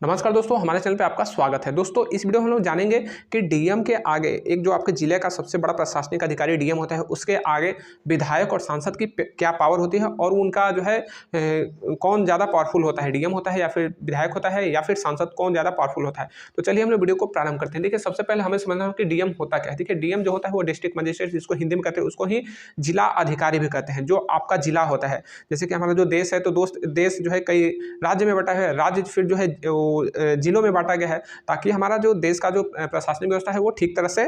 नमस्कार दोस्तों, हमारे चैनल पे आपका स्वागत है। दोस्तों, इस वीडियो में हम लोग जानेंगे कि डीएम के आगे एक जो आपके जिले का सबसे बड़ा प्रशासनिक अधिकारी डीएम होता है, उसके आगे विधायक और सांसद की क्या पावर होती है और उनका जो है कौन ज़्यादा पावरफुल होता है, डीएम होता है या फिर विधायक होता है या फिर सांसद, कौन ज़्यादा पावरफुल होता है। तो चलिए हम लोग वीडियो को प्रारंभ करते हैं। देखिए, सबसे पहले हमें समझना हो कि डीएम होता क्या है। देखिए, डीएम जो होता है वो डिस्ट्रिक्ट मजिस्ट्रेट, जिसको हिंदी में कहते हैं, उसको ही जिला अधिकारी भी कहते हैं, जो आपका जिला होता है। जैसे कि हमारा जो देश है, तो दोस्त देश जो है कई राज्य में बटा है, राज्य फिर जो है जिलों में बांटा गया है, ताकि हमारा जो देश का जो प्रशासनिक व्यवस्था है वो ठीक तरह से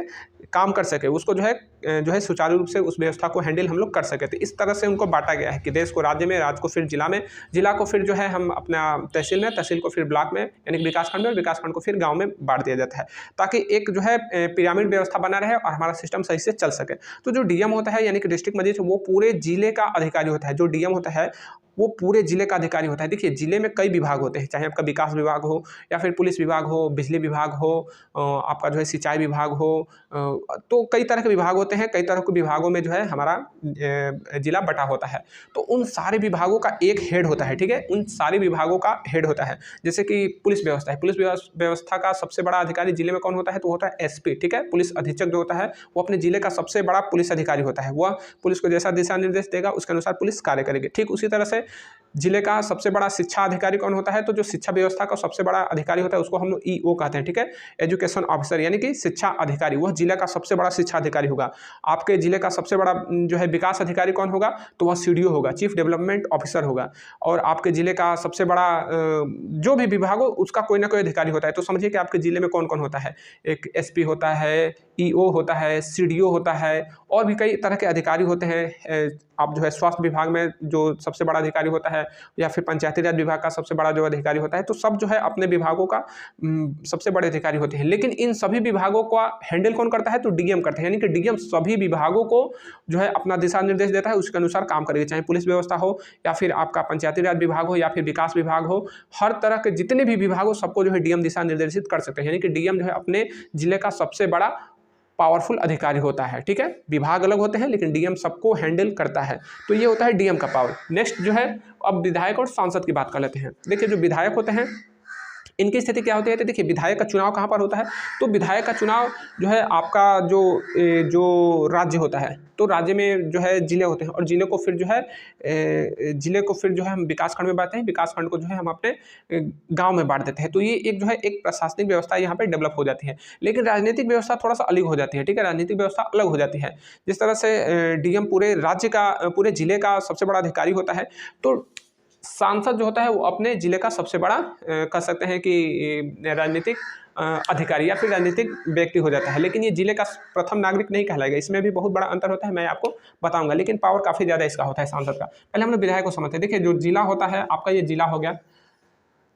काम कर सके, उसको जो है सुचारू रूप से उस व्यवस्था को हैंडल हम लोग कर सके। तो इस तरह से उनको बांटा गया है कि देश को राज्य में, राज्य को फिर जिला में, जिला को फिर जो है हम अपना तहसील में, तहसील को फिर ब्लॉक में यानी कि विकासखंड में, और विकासखंड को फिर गाँव में बांट दिया जाता है, ताकि एक जो है पिरामिड व्यवस्था बना रहे और हमारा सिस्टम सही से चल सके। तो जो डीएम होता है यानी कि डिस्ट्रिक्ट मजिस्ट्रेट, वो पूरे जिले का अधिकारी होता है। जो डीएम होता है वो पूरे जिले का अधिकारी होता है। देखिए, जिले में कई विभाग होते हैं, चाहे आपका विकास विभाग हो या फिर पुलिस विभाग हो, बिजली विभाग हो, आपका जो है सिंचाई विभाग हो, तो कई तरह के विभाग होते हैं। कई तरह के विभागों में जो है हमारा जिला बटा होता है। तो उन सारे विभागों का एक हेड होता है, ठीक है, उन सारे विभागों का हेड होता है। जैसे कि पुलिस व्यवस्था है, पुलिस व्यवस्था का सबसे बड़ा अधिकारी जिले में कौन होता है, तो होता है एसपी, ठीक है। पुलिस अधीक्षक जो होता है वो अपने जिले का सबसे बड़ा पुलिस अधिकारी होता है। वह पुलिस को जैसा दिशा निर्देश देगा उसके अनुसार पुलिस कार्य करेगी। ठीक उसी तरह से जिले का सबसे बड़ा शिक्षा अधिकारी कौन होता है, तो जो शिक्षा व्यवस्था का सबसे बड़ा अधिकारी होता है उसको हम लोग ईओ कहते हैं, ठीक है, एजुकेशन ऑफिसर, यानी कि शिक्षा अधिकारी। वह जिले का सबसे बड़ा शिक्षा अधिकारी होगा। आपके जिले का सबसे बड़ा जो है विकास अधिकारी कौन होगा, तो वह सीडीओ होगा, चीफ डेवलपमेंट ऑफिसर होगा। और आपके जिले का सबसे बड़ा जो भी विभाग हो उसका कोई ना कोई अधिकारी होता है। तो समझिए कि आपके जिले में कौन कौन होता है, एक एसपी होता है, ईओ होता है, सीडीओ होता है, और भी कई तरह के अधिकारी होते हैं। आप जो है स्वास्थ्य विभाग में जो सबसे बड़ा अधिकारी होता है, या फिर पंचायती राज विभाग का सबसे बड़ा जो अधिकारी होता है, तो सब जो है अपने विभागों का सबसे बड़े अधिकारी होते हैं। लेकिन इन सभी विभागों का हैंडल कौन करता है, तो डीएम करता है। यानी कि डीएम सभी विभागों को जो है अपना दिशा निर्देश देता है, उसके अनुसार काम करेगी। चाहे पुलिस व्यवस्था हो या फिर आपका पंचायती राज विभाग हो या फिर विकास विभाग हो, हर तरह के जितने भी विभाग हो सबको जो है डीएम दिशा निर्देशित कर सकते हैं। यानी कि डीएम जो है अपने जिले का सबसे बड़ा पावरफुल अधिकारी होता है, ठीक है। विभाग अलग होते हैं लेकिन डीएम सबको हैंडल करता है। तो ये होता है डीएम का पावर। नेक्स्ट जो है, अब विधायक और सांसद की बात कर लेते हैं। देखिए, जो विधायक होते हैं इनकी स्थिति क्या होती है, तो देखिए विधायक का चुनाव कहाँ पर होता है, तो विधायक का चुनाव जो है आपका जो राज्य होता है, तो राज्य में जो है जिले होते हैं, और जिले को फिर जो है हम विकासखंड में बांटते हैं, विकासखंड को जो है हम अपने गांव में बांट देते हैं। तो ये एक जो है एक प्रशासनिक व्यवस्था यहाँ पे डेवलप हो जाती है। लेकिन राजनीतिक व्यवस्था थोड़ा सा अलग हो जाती है, ठीक है, राजनीतिक व्यवस्था अलग हो जाती है। जिस तरह से डीएम पूरे राज्य का, पूरे जिले का सबसे बड़ा अधिकारी होता है, तो सांसद जो होता है वो अपने जिले का सबसे बड़ा कह सकते हैं कि राजनीतिक अधिकारी या फिर राजनीतिक व्यक्ति हो जाता है। लेकिन ये जिले का प्रथम नागरिक नहीं कहलाएगा, इसमें भी बहुत बड़ा अंतर होता है, मैं आपको बताऊंगा। लेकिन पावर काफ़ी ज़्यादा इसका होता है सांसद का। पहले हम लोग विधायक को समझते हैं। देखिए, जो जिला होता है आपका, ये जिला हो गया,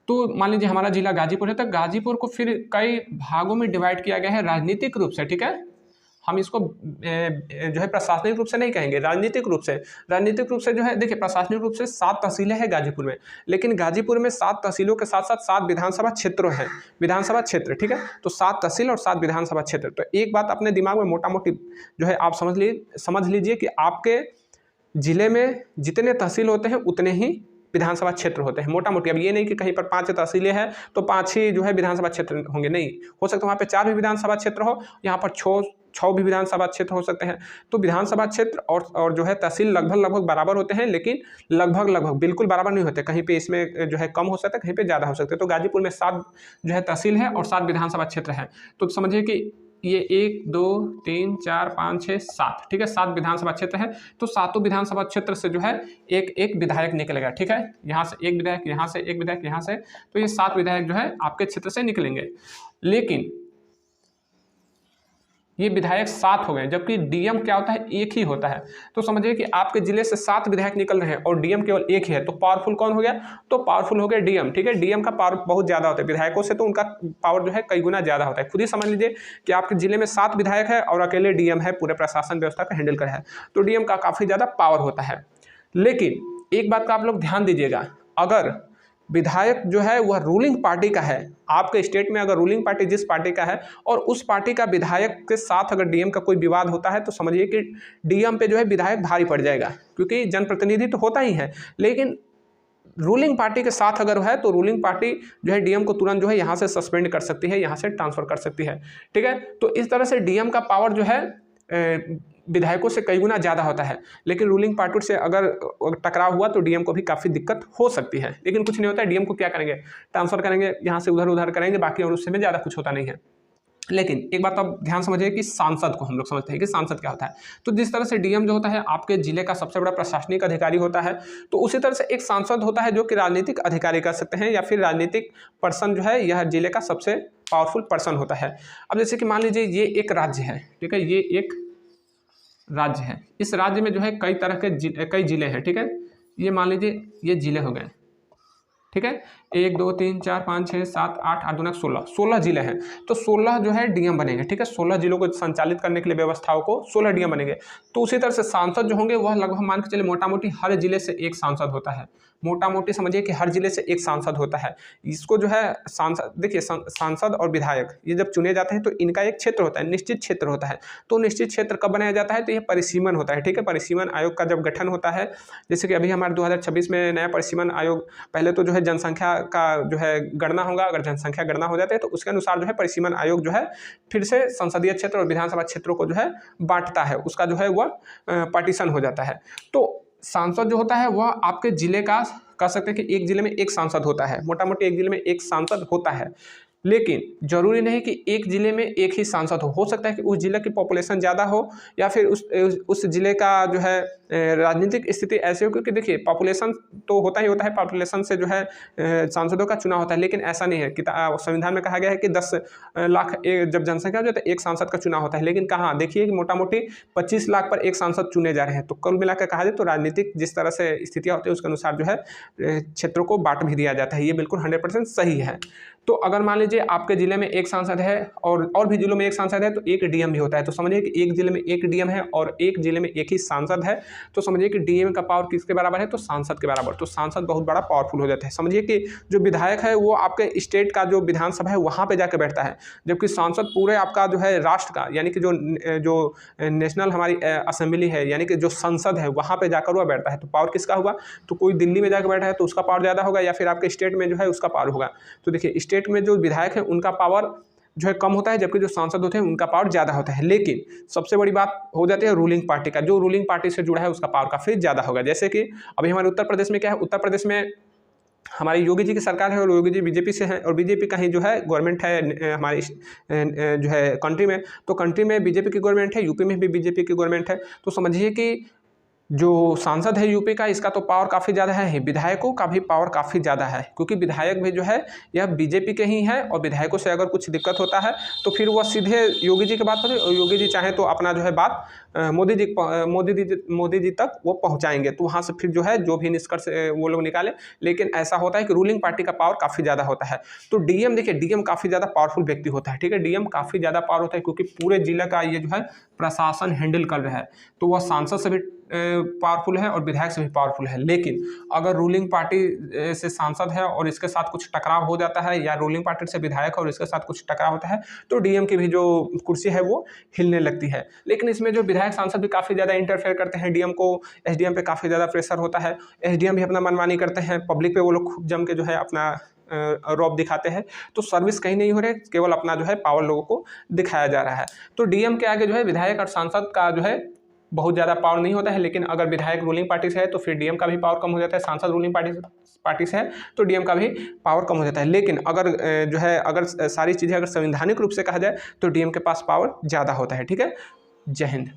तो मान लीजिए हमारा जिला गाजीपुर है, तो गाजीपुर को फिर कई भागों में डिवाइड किया गया है राजनीतिक रूप से, ठीक है। हम इसको जो है प्रशासनिक रूप से नहीं कहेंगे, राजनीतिक रूप से। राजनीतिक रूप से जो है, देखिए, प्रशासनिक रूप से 7 तहसीलें हैं गाजीपुर में, लेकिन गाजीपुर में 7 तहसीलों के साथ साथ 7 विधानसभा क्षेत्रों हैं, विधानसभा क्षेत्र, ठीक है। तो 7 तहसील और 7 विधानसभा क्षेत्र। तो एक बात अपने दिमाग में मोटा मोटी जो है आप समझ लीजिए कि आपके जिले में जितने तहसील होते हैं उतने ही विधानसभा क्षेत्र होते हैं, मोटा मोटी। अब ये नहीं कि कहीं पर 5 तहसीलें हैं तो 5 ही जो है विधानसभा क्षेत्र होंगे, नहीं, हो सकता है वहाँ पे 4 भी विधानसभा क्षेत्र हो, यहाँ पर 6 भी विधानसभा क्षेत्र हो सकते हैं। तो विधानसभा क्षेत्र और जो है तहसील लगभग बराबर होते हैं, लेकिन लगभग बिल्कुल बराबर नहीं होते। कहीं पे इसमें जो है कम हो सकता है, कहीं पे ज़्यादा हो सकते हैं। तो गाजीपुर में 7 जो है तहसील है और 7 विधानसभा क्षेत्र हैं। तो समझिए कि ये 1 2 3 4 5 6 7, ठीक है, 7 विधानसभा क्षेत्र है। तो 7 विधानसभा क्षेत्र से जो है एक विधायक निकलेगा, ठीक है। यहाँ से एक विधायक, यहाँ से एक विधायक, यहाँ से, तो ये 7 विधायक जो है आपके क्षेत्र से निकलेंगे। लेकिन ये विधायक 7 हो गए, जबकि डीएम क्या होता है, एक ही होता है। तो समझिए कि आपके जिले से 7 विधायक निकल रहे हैं और डीएम केवल एक ही है, तो पावरफुल कौन हो गया, तो पावरफुल हो गया डीएम, ठीक है। डीएम का पावर बहुत ज़्यादा होता है, विधायकों से तो उनका पावर जो है कई गुना ज़्यादा होता है। खुद ही समझ लीजिए कि आपके जिले में 7 विधायक है और अकेले डीएम है, पूरे प्रशासन व्यवस्था को हैंडल कर है, तो डीएम का काफ़ी ज़्यादा पावर होता है। लेकिन एक बात का आप लोग ध्यान दीजिएगा, अगर विधायक जो है वह रूलिंग पार्टी का है, आपके स्टेट में अगर रूलिंग पार्टी जिस पार्टी का है और उस पार्टी का विधायक के साथ अगर डीएम का कोई विवाद होता है, तो समझिए कि डीएम पे जो है विधायक भारी पड़ जाएगा, क्योंकि जनप्रतिनिधि तो होता ही है, लेकिन रूलिंग पार्टी के साथ अगर है तो रूलिंग पार्टी जो है डीएम को तुरंत जो है यहाँ से सस्पेंड कर सकती है, यहाँ से ट्रांसफर कर सकती है, ठीक है। तो इस तरह से डीएम का पावर जो है विधायकों से कई गुना ज़्यादा होता है, लेकिन रूलिंग पार्टी से अगर टकराव हुआ तो डीएम को भी काफ़ी दिक्कत हो सकती है। लेकिन कुछ नहीं होता है, डीएम को क्या करेंगे, ट्रांसफर करेंगे, यहाँ से उधर उधर करेंगे, बाकी और उससे में ज़्यादा कुछ होता नहीं है। लेकिन एक बात आप ध्यान समझिए कि सांसद को हम लोग समझते हैं कि सांसद क्या होता है। तो जिस तरह से डीएम जो होता है आपके जिले का सबसे बड़ा प्रशासनिक अधिकारी होता है, तो उसी तरह से एक सांसद होता है जो कि राजनीतिक अधिकारी कर सकते हैं, या फिर राजनीतिक पर्सन जो है यह जिले का सबसे पावरफुल पर्सन होता है। अब जैसे कि मान लीजिए ये एक राज्य है, ठीक है, ये एक राज्य है, इस राज्य में जो है कई तरह के कई जिले हैं, ठीक है। ये मान लीजिए ये जिले हो गए, ठीक है, 1 2 3 4 5 6 7 8 8 2 16 जिले हैं। तो 16 जो है डीएम बनेंगे, ठीक है, 16 जिलों को संचालित करने के लिए व्यवस्थाओं को 16 डीएम बनेंगे। तो उसी तरह से सांसद जो होंगे वह लगभग मान के चलिए मोटा मोटी हर जिले से एक सांसद होता है, मोटा मोटी समझिए कि हर जिले से एक सांसद होता है। इसको जो है सांसद, देखिए सांसद और विधायक ये जब चुने जाते हैं तो इनका एक क्षेत्र होता है, निश्चित क्षेत्र होता है। तो निश्चित क्षेत्र कब बनाया जाता है, तो ये परिसीमन होता है, ठीक है। परिसीमन आयोग का जब गठन होता है, जैसे कि अभी हमारे 2026 में नया परिसीमन आयोग, पहले तो जो है जनसंख्या का जो है गणना होगा, अगर जनसंख्या गणना हो जाती है तो उसके अनुसार जो है परिसीमन आयोग जो है फिर से संसदीय क्षेत्र और विधानसभा क्षेत्रों को जो है बांटता है, उसका जो है वह पार्टीशन हो जाता है। तो सांसद जो होता है वह आपके जिले का, कह सकते हैं कि एक जिले में एक सांसद होता है, मोटा मोटी एक जिले में एक सांसद होता है। लेकिन जरूरी नहीं कि एक जिले में एक ही सांसद हो सकता है कि उस जिले की पॉपुलेशन ज़्यादा हो, या फिर उस जिले का जो है राजनीतिक स्थिति ऐसे हो, क्योंकि देखिए पॉपुलेशन तो होता ही होता है, पॉपुलेशन से जो है सांसदों का चुनाव होता है। लेकिन ऐसा नहीं है कि संविधान में कहा गया है कि 10 लाख जब जनसंख्या हो जाए तो एक सांसद का चुनाव होता है, लेकिन कहाँ देखिए कि मोटा मोटी 25 लाख पर एक सांसद चुने जा रहे हैं। तो कुल मिलाकर कहा जाए तो राजनीतिक जिस तरह से स्थितियाँ होती है उसके अनुसार जो है क्षेत्रों को बांट भी दिया जाता है, ये बिल्कुल 100% सही है। तो अगर मान लीजिए आपके जिले में एक सांसद है और भी जिलों में एक सांसद है, तो एक डीएम भी होता है। तो समझिए कि एक जिले में एक डीएम है और एक जिले में एक ही सांसद है, तो समझिए कि डीएम का पावर किसके बराबर है, तो सांसद के बराबर। तो सांसद बहुत बड़ा पावरफुल हो जाता है। समझिए कि जो विधायक है वो आपके स्टेट का जो विधानसभा है वहाँ पे जाकर बैठता है, जबकि सांसद पूरे आपका जो है राष्ट्र का, यानी कि जो नेशनल हमारी असेंबली है, यानी कि जो संसद है वहाँ पे जाकर वह बैठता है। तो पावर किसका हुआ, तो कोई दिल्ली में जाकर बैठा है तो उसका पावर ज़्यादा होगा, या फिर आपके स्टेट में जो है उसका पावर होगा। तो देखिए स्टेट में जो विधायक है उनका पावर जो है कम होता है, जबकि जो सांसद होते हैं उनका पावर ज़्यादा होता है। लेकिन सबसे बड़ी बात हो जाती है रूलिंग पार्टी का, जो रूलिंग पार्टी से जुड़ा है उसका पावर काफ़ी ज़्यादा होगा। जैसे कि अभी हमारे उत्तर प्रदेश में क्या है, उत्तर प्रदेश में हमारी योगी जी की सरकार है और योगी जी बीजेपी से हैं, और बीजेपी का ही जो है गवर्नमेंट है हमारी जो है कंट्री में। तो कंट्री में बीजेपी की गवर्नमेंट है, यूपी में भी बीजेपी की गवर्नमेंट है। तो समझिए कि जो सांसद है यूपी का, इसका तो पावर काफ़ी ज़्यादा है, विधायकों का भी पावर काफ़ी ज़्यादा है, क्योंकि विधायक भी जो है यह बीजेपी के ही हैं, और विधायकों से अगर कुछ दिक्कत होता है तो फिर वह सीधे योगी जी की बात होती है, और योगी जी चाहे तो अपना जो है बात मोदी जी तक वो पहुंचाएंगे। तो वहाँ से फिर जो है जो भी निष्कर्ष वो लोग निकाले। लेकिन ऐसा होता है कि रूलिंग पार्टी का पावर काफ़ी ज़्यादा होता है। तो डीएम, देखिए डीएम काफ़ी ज़्यादा पावरफुल व्यक्ति होता है, ठीक है, डीएम काफ़ी ज़्यादा पावर होता है, क्योंकि पूरे जिले का ये जो है प्रशासन हैंडल कर रहा है। तो वह सांसद से भी पावरफुल है और विधायक से भी पावरफुल है। लेकिन अगर रूलिंग पार्टी से सांसद है और इसके साथ कुछ टकराव हो जाता है, या रूलिंग पार्टी से विधायक है और इसके साथ कुछ टकराव होता है, तो डीएम की भी जो कुर्सी है वो हिलने लगती है। लेकिन इसमें जो विधायक सांसद भी काफ़ी ज़्यादा इंटरफेयर करते हैं, डीएम को, एसडीएम पे काफ़ी ज़्यादा प्रेशर होता है, एसडीएम भी अपना मनमानी करते हैं, पब्लिक पे वो लोग खूब जम के जो है अपना रौब दिखाते हैं। तो सर्विस कहीं नहीं हो रही, केवल अपना जो है पावर लोगों को दिखाया जा रहा है। तो डीएम के आगे जो है विधायक और सांसद का जो है बहुत ज़्यादा पावर नहीं होता है। लेकिन अगर विधायक रूलिंग पार्टी से है तो फिर डीएम का भी पावर कम हो जाता है, सांसद रूलिंग पार्टी से है तो डीएम का भी पावर कम हो जाता है। लेकिन अगर जो है अगर सारी चीज़ें अगर संवैधानिक रूप से कहा जाए तो डीएम के पास पावर ज़्यादा होता है। ठीक है, जय हिंद।